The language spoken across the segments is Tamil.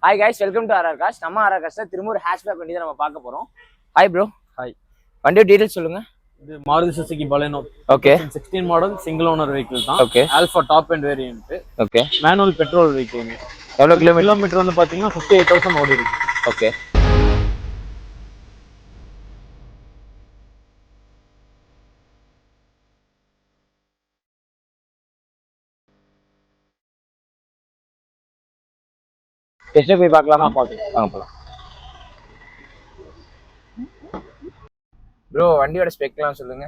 Hi guys, welcome to RR Cars. நம்ம RR Cars திரும்ப ஒரு ஹேஷ்பேக் வண்டி தான் நம்ம பார்க்க போறோம். Hi bro. Hi. வண்டியோட டீடைல்ஸ் சொல்லுங்க. இது Maruti Suzuki Baleno. Okay. 16 model single owner vehicle தான். Okay. Alpha top end variant. Okay. Manual petrol vehicle. எவ்வளவு கிலோமீட்டர் வந்து பாத்தீங்கன்னா 58,000 ஓடி இருக்கு. Okay. டெஸ்ட் போய் பார்க்கலாமா? பார்க்கலாம். வாங்க போலாம். ப்ரோ வண்டியோட ஸ்பெக்லாம் சொல்லுங்க.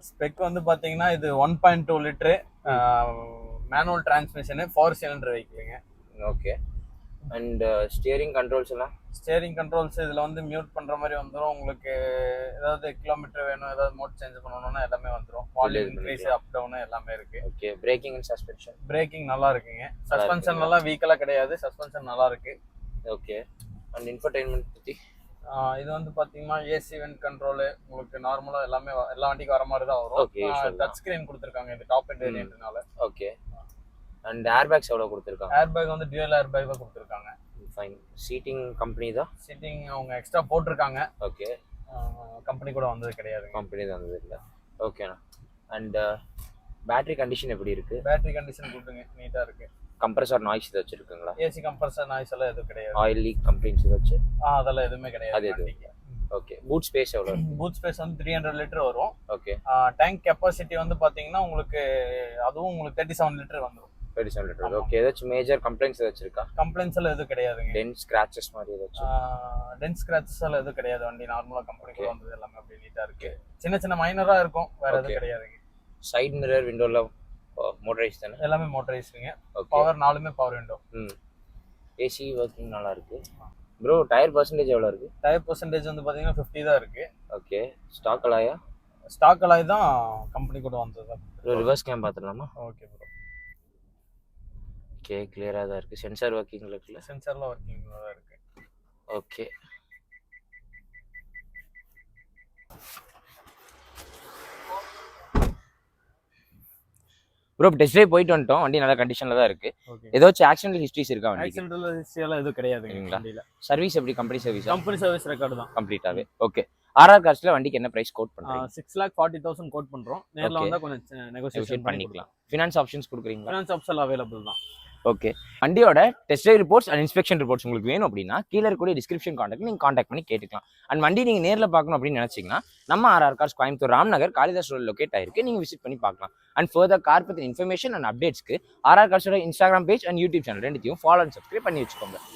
ஸ்பெக் வந்து பாத்தீங்கன்னா இது 1.2 லிட்டர் மேனுவல் டிரான்ஸ்மிஷன் 4 சிலிண்டர் வெஹிக்கிளுங்க. ஓகே. அண்ட் ஸ்டியரிங் கண்ட்ரோல்ஸ் எல்லாம் ஸ்டியரிங் கண்ட்ரோல்ஸ் இதுல வந்து மியூட் பண்ற மாதிரி வந்துரும். உங்களுக்கு ஏதாவது கிலோமீட்டர் வேணும், ஏதாவது மோட் சேஞ்ச் பண்ணணும்னா எல்லாமே வந்துரும். வால்யூம் இன்க்ரீஸ் அப் டவுன் எல்லாமே இருக்கு. Okay. Braking and suspension. Braking நல்லா இருக்குங்க. சஸ்பென்ஷன் எல்லாம் வீக்கலா கிடையாது. சஸ்பென்ஷன் நல்லா இருக்கு. ஓகே. அண்ட் இன்ஃபர்டெயின்மென்ட் பத்தி இது வந்து பாத்தீங்கன்னா ஏசி வென்ட் கண்ட்ரோல் உங்களுக்கு நார்மலா எல்லாமே எல்லா வண்டிக்கும் வர மாதிரி தான் வரும். டச் ஸ்கிரீன் கொடுத்துருக்காங்க இந்த டாப் எண்ட் வேரியன்ட்னால. ஓகே. அண்ட் ஏர் பேக்ஸ் எவ்வளவு கொடுத்துருக்காங்க? ஏர் பேக் வந்து டியூயல் ஏர் பேக் தான் கொடுத்துருக்காங்க. ஃபைன். சீட்டிங் கம்பெனி தான். சீட்டிங் அவங்க எக்ஸ்ட்ரா போட்டிருக்காங்க. ஓகே. கம்பெனி கூட வந்தது கிடையாது. கம்பெனி தான் வந்தது இல்லை. ஓகேண்ணா. அண்ட் பேட்டரி கண்டிஷன் எப்படி இருக்கு? பேட்டரி கண்டிஷன் கொடுத்துங்க நீட்டா இருக்கு. கம்ப்ரஸர் நாய்ஸ் ஏதாச்சும் இருக்குங்களா? ஏசி கம்ப்ரஸர் நாய்ஸ் எல்லாம் எதுவும் கிடையாது. ஆயில் லீக் கம்ப்ளைண்ட்ஸ் ஏதாச்சும்? அதெல்லாம் எதுவுமே கிடையாது. ஓகே. பூட் ஸ்பேஸ் எவ்வளோ? பூட் ஸ்பேஸ் வந்து 300 லிட்டர் வரும். ஓகே. டேங்க் கெப்பாசிட்டி வந்து பாத்தீங்கன்னா உங்களுக்கு அதுவும் உங்களுக்கு 37 லிட்டர் வந்துரும். 37 லிட்டர். ஓகே. ஏதாச்சும் மேஜர் கம்ப்ளைண்ட்ஸ் ஏதாச்சும் இருக்கா? கம்ப்ளைண்ட்ஸ் எல்லாம் எதுவும் கிடையாதுங்க. டென்ட் ஸ்கிராச்சஸ் மாதிரி ஏதாச்சும்? டென்ட் ஸ்கிராச்சஸ் எல்லாம் எதுவும் கிடையாது. வண்டி நார்மலா கம்பெனி கூட வந்தது எல்லாமே அப்படியே நீட்டா இருக்கு. சின்ன சின்ன மைனரா இருக்கும், வேற எதுவும் கிடையாதுங்க. சைடு மிரர் விண்டோல மோட்டரைஸ் தானே? எல்லாமே மோட்டரைஸ்ங்க. பவர் 4மே பவர் விண்டோ. ஏசி வர்க்கிங் நல்லா இருக்கு. ப்ரோ டயர் பர்சன்டேஜ் எவ்வளோ இருக்கு? டயர் பர்சன்டேஜ் வந்து பாத்தீங்கன்னா 50 தான் இருக்கு. ஓகே. ஸ்டாக் அலாயா? ஸ்டாக் அலாய் தான் கம்பெனி கூட வந்தது தான். ரிவர்ஸ் கேம் பார்த்துடலாமா? Okay bro. ஓகே. கிளியரா தான் இருக்கு. சென்சார் வர்க்கிங்ல இருக்குல்ல? சென்சார்லாம் வர்க்கிங்ல தான் இருக்கு. ஓகே. ப்ரோ டெஸ்ட் ட்ரைவ் போயிட்டு வந்துட்டோம். வண்டி நல்ல கண்டிஷன்ல தான் இருக்கு. ஏதாச்சும் ஆக்சிடென்டல் ஹிஸ்டரிஸ் இருக்கா வண்டி? ஆக்சிடென்டல் ஹிஸ்டரி எல்லாம் எதுவும் கிடையாதுங்களா? சர்வீஸ் எப்படி? Company service? Company service record தான் கம்ப்ளீட்டாவே. ஓகே. ஆர்ஆர் கார்ஸ்ல வண்டிக்கு என்ன பிரைஸ் கோட் பண்றீங்க? 6,40,000 கோட் பண்றோம். நேர்ல வந்தா கொஞ்சம் நெகோசியேஷன் பண்ணிக்கலாம். ஃபினான்ஸ் ஆப்ஷன்ஸ் கொடுக்குறீங்களா? ஃபினான்ஸ் ஆப்ஷன் அவைலபிள் தான். ஓகே. வண்டியோட test drive reports and inspection reports உங்களுக்கு வேணும் அப்படின்னா கீழே இருக்கக்கூடிய டிஸ்கிரிப்ஷன் கான்டாக்ட் நீங்கள் கான்டாக்ட் பண்ணி கேட்டுக்கலாம். அண்ட் வண்டி நீங்கள் நேரில் பார்க்கணும் அப்படின்னு நினச்சிங்கன்னா நம்ம RR Cars Coimbatore Ramnagar Kalidas road locate ஆயிருக்கு. நீங்கள் விசிட் பண்ணி பார்க்கலாம். அண்ட் ஃபர்தர் கார் பற்றின இன்ஃபர்மேஷன் அண்ட் அப்டேட்ஸ்க்கு RR Carsோட Instagram page and YouTube channel ரெண்டுத்தையும் ஃபாலோ அண்ட் சப்ஸ்கிரைப் பண்ணி வச்சுக்கோங்க.